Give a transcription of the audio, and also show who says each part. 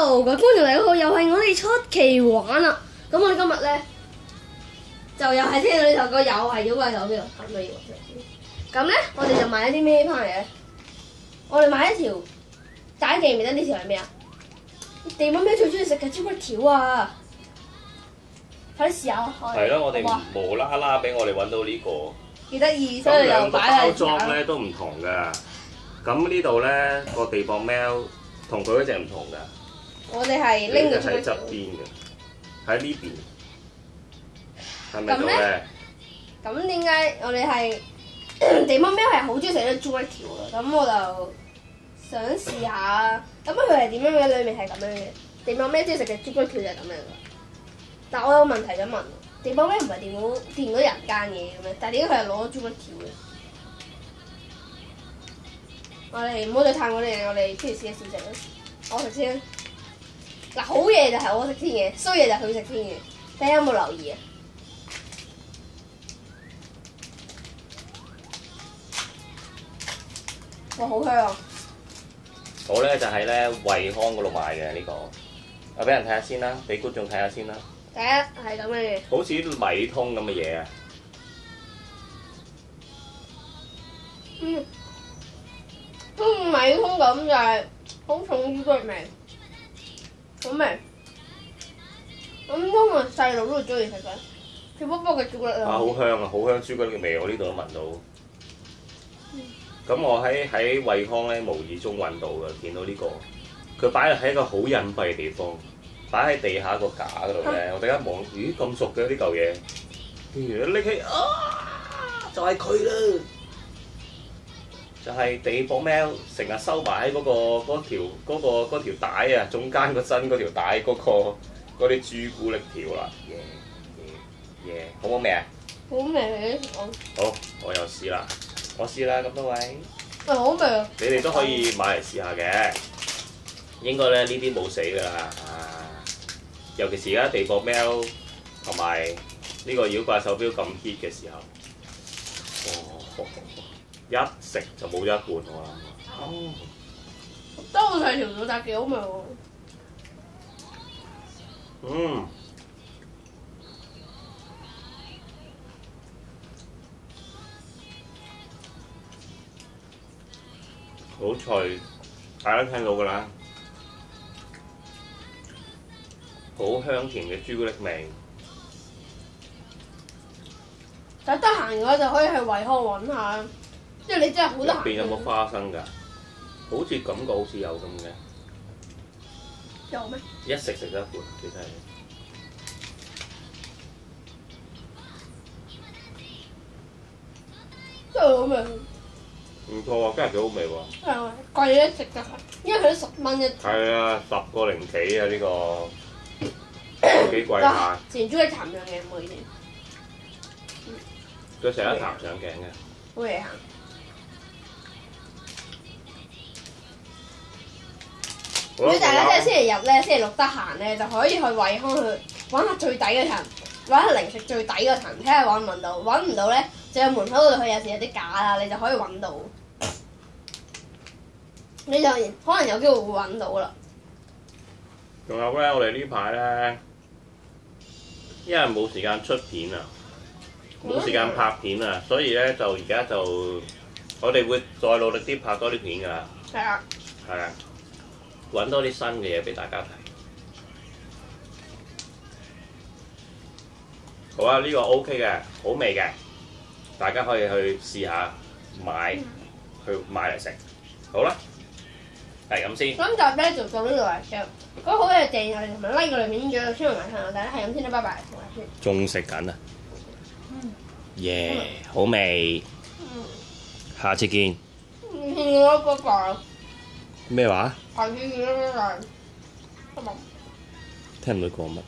Speaker 1: Hello，各位觀眾大家好，又係我哋出奇玩啦。咁我哋今日咧就又係聽到呢首歌，又係妖怪手錶，係咪妖怪手錶？咁咧我哋就買咗啲咩翻嚟咧？我哋買一條，大家記唔記得呢條係咩啊？地媽咩最中意食嘅朱古力條啊！快啲試下。
Speaker 2: 係咯，我哋無啦啦俾我哋揾到呢個。
Speaker 1: 幾得意，所以又擺喺
Speaker 2: 包裝咧都唔同㗎。咁呢度咧個地磅喵同佢嗰隻唔同㗎。
Speaker 1: 我哋係拎咗
Speaker 2: 喺側邊嘅，喺呢邊。係咪到咧？
Speaker 1: 咁點解我哋係地媽喵係好中意食啲朱古力條㗎？咁我就想試下。咁佢係點樣嘅？裏面係咁樣嘅。地媽喵中意食嘅朱古力條就係咁樣㗎。但我有問題想問，地媽喵唔係掂到人間嘢嘅咩？但係點解佢係攞朱古力條嘅？我哋唔好再嘆我哋不如試一試食啦。我食先。嗱，好嘢就係我食先嘅，衰嘢就係佢食先嘅。大家有冇留意啊？哇，好香啊！
Speaker 2: 我咧就喺咧惠康嗰度買嘅呢個，我俾人睇下先啦，俾觀眾睇下先啦。
Speaker 1: 第一係咁樣嘅，
Speaker 2: 好似米通咁嘅嘢啊！
Speaker 1: 米通咁就係好重朱古力味，好味。咁通常細路都會中意食嘅，甜卜卜嘅朱古力啊！
Speaker 2: 好香啊！好香朱古力嘅味，我呢度都聞到。咁我喺惠康咧無意中揾到嘅，見到呢個，佢擺喺一個好隱蔽嘅地方，擺喺地下個架嗰度咧。我突然間望，咦咁熟嘅呢嚿嘢，跟住拎起啊，就係佢啦，就係地磅喵成日收埋喺嗰條帶啊，中間個身嗰條帶嗰啲朱古力條啦，耶，好唔好味啊？
Speaker 1: 好味
Speaker 2: 好，我又試啦。我試啦，咁多位。
Speaker 1: 好味啊！
Speaker 2: 你哋都可以買嚟試下嘅。應該咧呢啲冇死㗎啦，尤其是而家地磅喵同埋呢個妖怪手錶咁 hit 嘅時候，一食就冇咗一半我諗。
Speaker 1: 都係條老雜幾好味喎。
Speaker 2: 好脆，大家聽到㗎啦，好香甜嘅朱古力味。
Speaker 1: 但得閒嘅話就可以去惠康揾下，即係你真係好得閒。
Speaker 2: 入邊有冇花生㗎？好似感覺好似有咁嘅。
Speaker 1: 有咩？
Speaker 2: 一食得一半，其實係。
Speaker 1: 真係好味。
Speaker 2: 唔錯啊，真係幾好味喎！
Speaker 1: 係啊，貴咧食得係，因為佢都10蚊一條。
Speaker 2: 係啊，10個零幾啊呢個，幾貴下。
Speaker 1: 前朱古力痰上嘅，唔好意思。
Speaker 2: 佢成日痰上頸嘅。
Speaker 1: 好嘢行。如果大家即係星期日咧、星期六得閒咧，就可以去惠康去揾下最抵嘅層，揾下零食最抵嘅層，睇下揾唔揾到。揾唔到咧，就喺門口嗰度，佢有時有啲架啦，你就可以揾到。你就可能有機會會揾到啦。
Speaker 2: 仲有咧，我哋呢排咧，因為冇時間出片啊，冇時間拍片啊，所以咧就而家就我哋會再努力啲拍多啲片㗎啦。
Speaker 1: 係啊。
Speaker 2: 係啊。揾多啲新嘅嘢俾大家睇。好啊，呢個 OK 嘅，好味嘅，大家可以去試下去買嚟食。好啦，係咁先。
Speaker 1: 今集咧就到呢度啦，如果好嘅訂閱同埋 like 個裏面，仲有超埋睇我，大家係咁先啦，拜拜，同埋先。
Speaker 2: 仲食緊啊！耶，好味。下次見。
Speaker 1: 見到嗰個。
Speaker 2: 咩話？
Speaker 1: 下次見啦，拜拜。
Speaker 2: 聽唔到講乜？